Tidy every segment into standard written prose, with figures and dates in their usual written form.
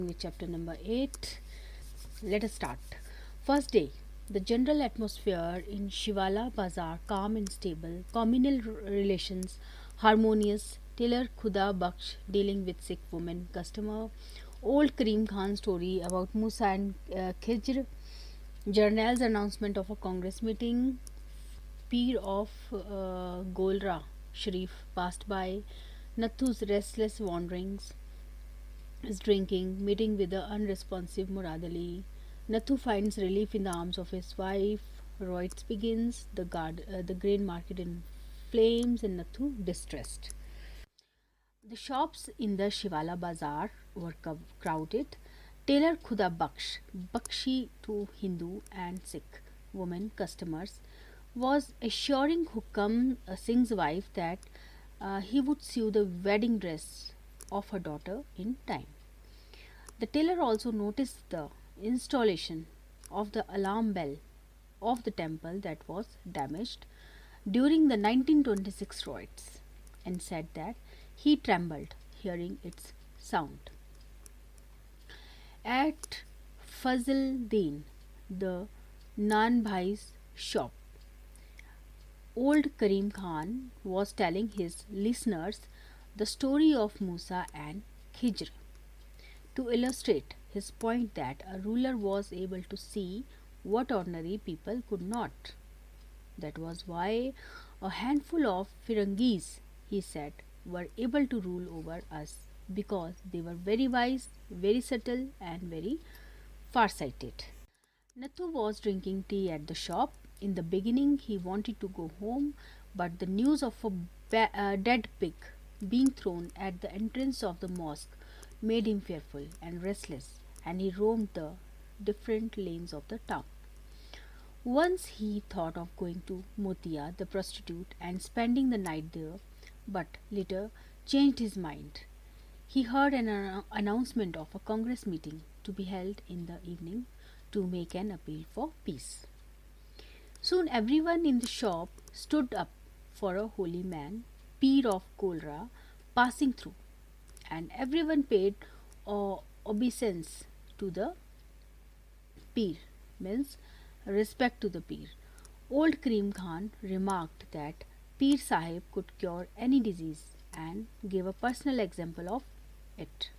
With chapter number 8. Let us start. First day. The general atmosphere in Shivala Bazaar calm and stable, communal relations harmonious, tailor Khuda Baksh dealing with sick woman customer, old Karim Khan story about Musa and Khijr, journal's announcement of a Congress meeting, Peer of Golra Sharif passed by, Nathu's restless wanderings, is drinking, meeting with the unresponsive Murad Ali. Nathu finds relief in the arms of his wife. Roits begins, the grain market in flames, and Nathu distressed. The shops in the Shivala Bazaar were crowded. Tailor Khuda Baksh, Bakshi to Hindu and Sikh women customers, was assuring Hukam Singh's wife that he would sew the wedding dress of her daughter in time. The tailor also noticed the installation of the alarm bell of the temple that was damaged during the 1926 riots and said that he trembled hearing its sound. At Fazl Din, the Nan Bhai's shop, old Karim Khan was telling his listeners the story of Musa and Khijr to illustrate his point that a ruler was able to see what ordinary people could not. That was why a handful of Firangis, he said, were able to rule over us because they were very wise, very subtle, and very farsighted. Nathu was drinking tea at the shop. In the beginning, he wanted to go home, but the news of a dead pig being thrown at the entrance of the mosque made him fearful and restless, and he roamed the different lanes of the town. Once he thought of going to Motia, the prostitute, and spending the night there, but later changed his mind. He heard an announcement of a Congress meeting to be held in the evening to make an appeal for peace. Soon everyone in the shop stood up for a holy man, Peer of Kolra, passing through, and everyone paid obeisance to the Peer, means respect to the Peer. Old Karim Khan remarked that Peer Sahib could cure any disease and gave a personal example of it.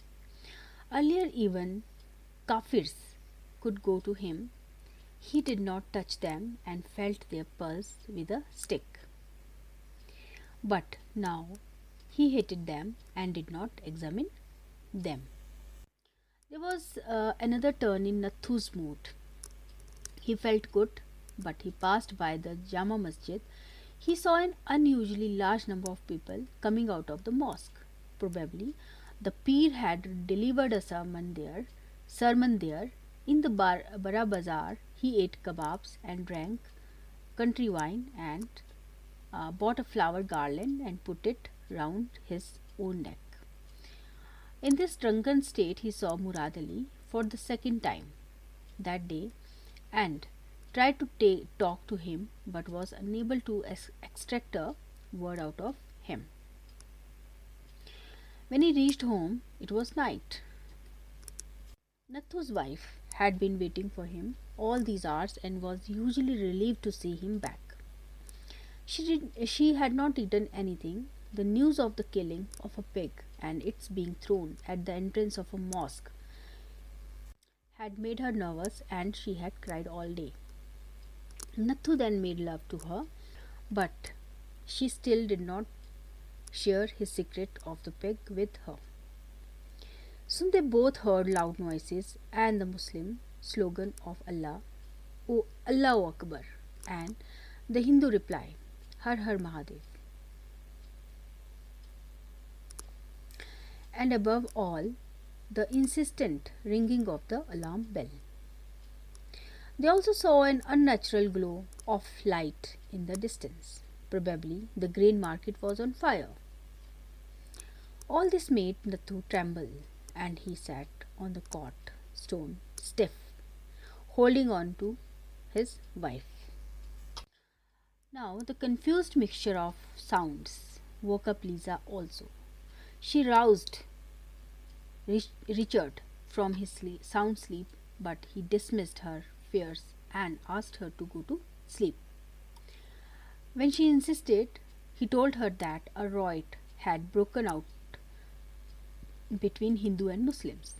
Earlier, even Kafirs could go to him. He did not touch them and felt their pulse with a stick. But now he hated them and did not examine them. There was another turn in Nathu's mood. He felt good, but he passed by the Jama Masjid. He saw an unusually large number of people coming out of the mosque. Probably the Peer had delivered a sermon there. In the Bara Bazaar, he ate kebabs and drank country wine and bought a flower garland and put it round his own neck. In this drunken state, he saw Murad Ali for the second time that day and tried to talk to him but was unable to extract a word out of him. When he reached home, it was night. Nathu's wife had been waiting for him all these hours and was usually relieved to see him back. She had not eaten anything. The news of the killing of a pig and its being thrown at the entrance of a mosque had made her nervous and she had cried all day. Nathu then made love to her, but she still did not share his secret of the pig with her. Soon they both heard loud noises and the Muslim slogan of Allah, O Allahu Akbar, and the Hindu reply, Har Har Mahadev. And above all, the insistent ringing of the alarm bell. They also saw an unnatural glow of light in the distance. Probably the grain market was on fire. All this made Nathu tremble, and he sat on the cot, stone stiff, holding on to his wife. Now the confused mixture of sounds woke up Lisa also. She roused Richard from his sound sleep, but he dismissed her fears and asked her to go to sleep. When she insisted, he told her that a riot had broken out between Hindu and Muslims.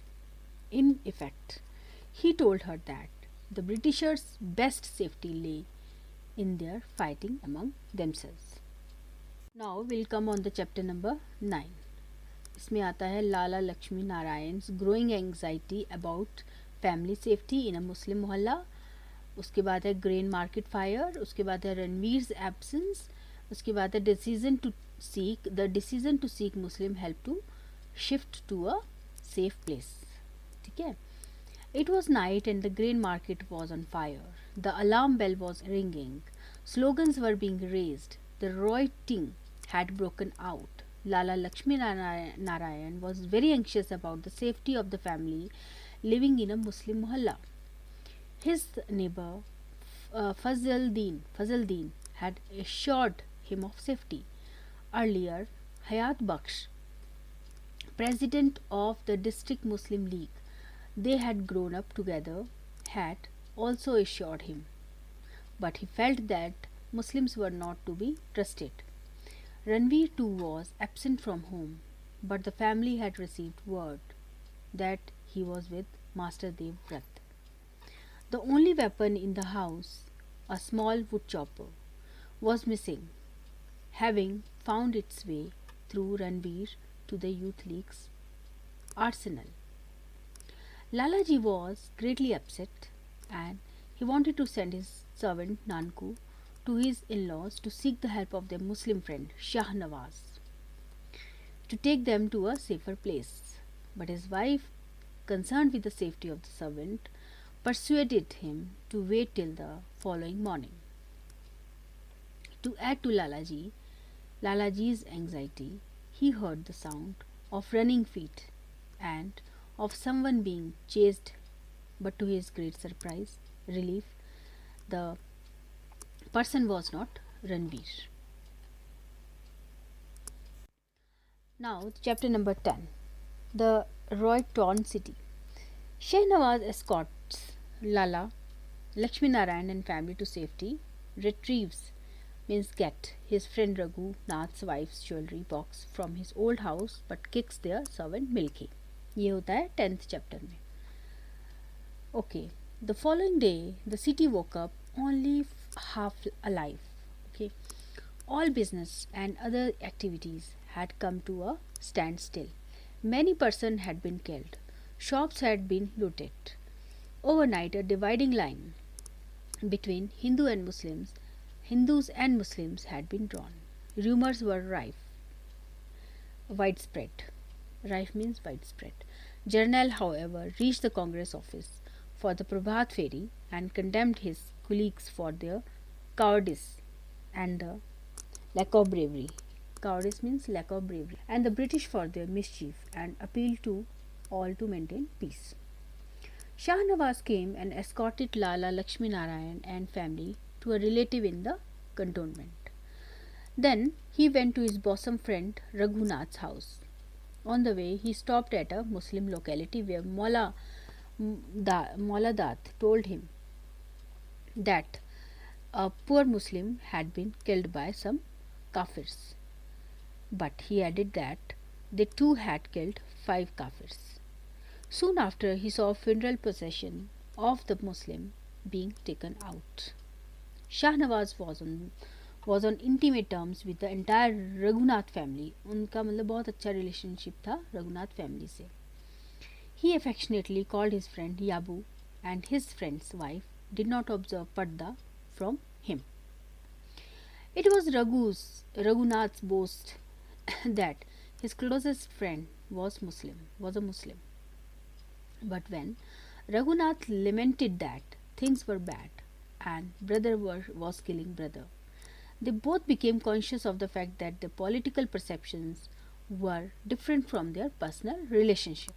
In effect, he told her that the Britishers' best safety lay in their fighting among themselves. Now we'll come on the chapter number 9. इसमें आता है लाला Lakshmi Narayan's growing anxiety about family safety in a Muslim मोहल्ला. उसके बाद है grain market fire. उसके बाद है रणवीर's absence. उसके बाद है decision to seek Muslim help to shift to a safe place. ठीक है. It was night and the grain market was on fire. The alarm bell was ringing. Slogans were being raised. The rioting had broken out. Lala Lakshmi Narayan was very anxious about the safety of the family living in a Muslim mohalla. His neighbor Fazal Din had assured him of safety. Earlier, Hayat Baksh, president of the district Muslim League, they had grown up together, had also assured him. But he felt that Muslims were not to be trusted. Ranveer too was absent from home, but the family had received word that he was with Master Dev Vrat. The only weapon in the house, a small wood chopper, was missing, having found its way through Ranveer to the Youth League's arsenal. Lalaji was greatly upset and he wanted to send his servant Nanku to his in-laws to seek the help of their Muslim friend Shah Nawaz to take them to a safer place. But his wife, concerned with the safety of the servant, persuaded him to wait till the following morning. To add to Lalaji's anxiety, he heard the sound of running feet and of someone being chased, but to his great relief, the person was not Ranveer. Now, chapter number 10, the riot-torn city. Shehnawaz escorts Lala Lakshmi Narayan and family to safety, retrieves get his friend Raghu Nath's wife's jewelry box from his old house, but kicks their servant Milky. ये होता है 10th chapter में. Okay, the following day the city woke up only half alive. Okay, all business and other activities had come to a standstill. Many persons had been killed. Shops had been looted. Overnight, a dividing line between Hindus and Muslims had been drawn. Rumors were widespread. Rife means widespread. Jarnail, however, reached the Congress office for the Prabhat Feri and condemned his colleagues for their cowardice and the lack of bravery. Cowardice means lack of bravery. And the British for their mischief, and appealed to all to maintain peace. Shah Nawaz came and escorted Lala Lakshmi Narayan and family to a relative in the cantonment. Then he went to his bosom friend Raghunath's house. On the way, he stopped at a Muslim locality where Maula Dat told him that a poor Muslim had been killed by some Kafirs. But he added that they too had killed 5 Kafirs. Soon after, he saw a funeral procession of the Muslim being taken out. Shah Nawaz was on intimate terms with the entire Raghunath family. उनका मतलब बहुत अच्छा relationship था Raghunath family से. He affectionately called his friend Yabu, and his friend's wife did not observe Parda from him. It was Raghunath's boast that his closest friend was a Muslim. But when Raghunath lamented that things were bad and brother was killing brother, they both became conscious of the fact that their political perceptions were different from their personal relationship.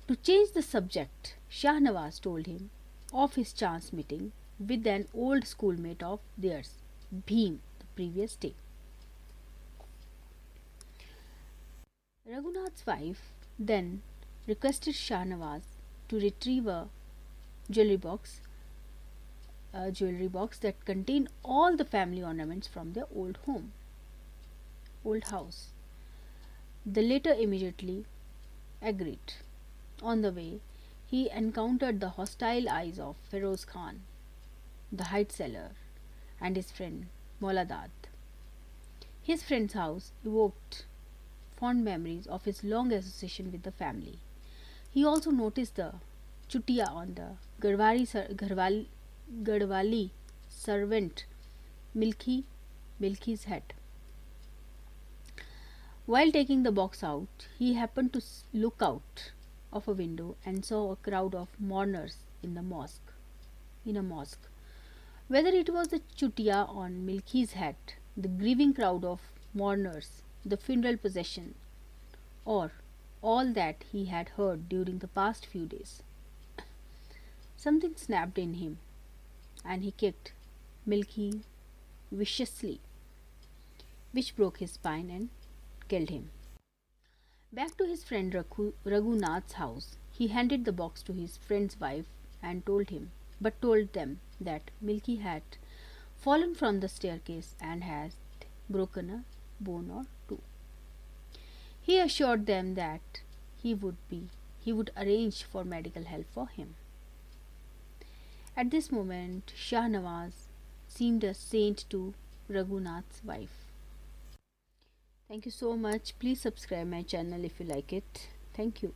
To change the subject, Shah Nawaz told him of his chance meeting with an old schoolmate of theirs, Bhim, the previous day. Raghunath's wife then requested Shahnawaz to retrieve jewelry box a jewelry box that contained all the family ornaments from their old house. The latter immediately agreed. On the way, he encountered the hostile eyes of Feroz Khan, the hide seller, and his friend Moladad. His friend's house evoked fond memories of his long association with the family. He also noticed the chutiya on the Garwali servant Milky's head. While taking the box out, he happened to look out of a window and saw a crowd of mourners in a mosque. Whether it was the chutiya on Milky's head, the grieving crowd of mourners, the funeral procession, or all that he had heard during the past few days, something snapped in him and he kicked Milky viciously, which broke his spine and killed him. Back to his friend Raghunath's house, he handed the box to his friend's wife and told them that Milky had fallen from the staircase and had broken a bone or two. He assured them that he would arrange for medical help for him. At this moment, Shahnawaz seemed a saint to Raghunath's wife. Thank you so much. Please subscribe my channel if you like it. Thank you.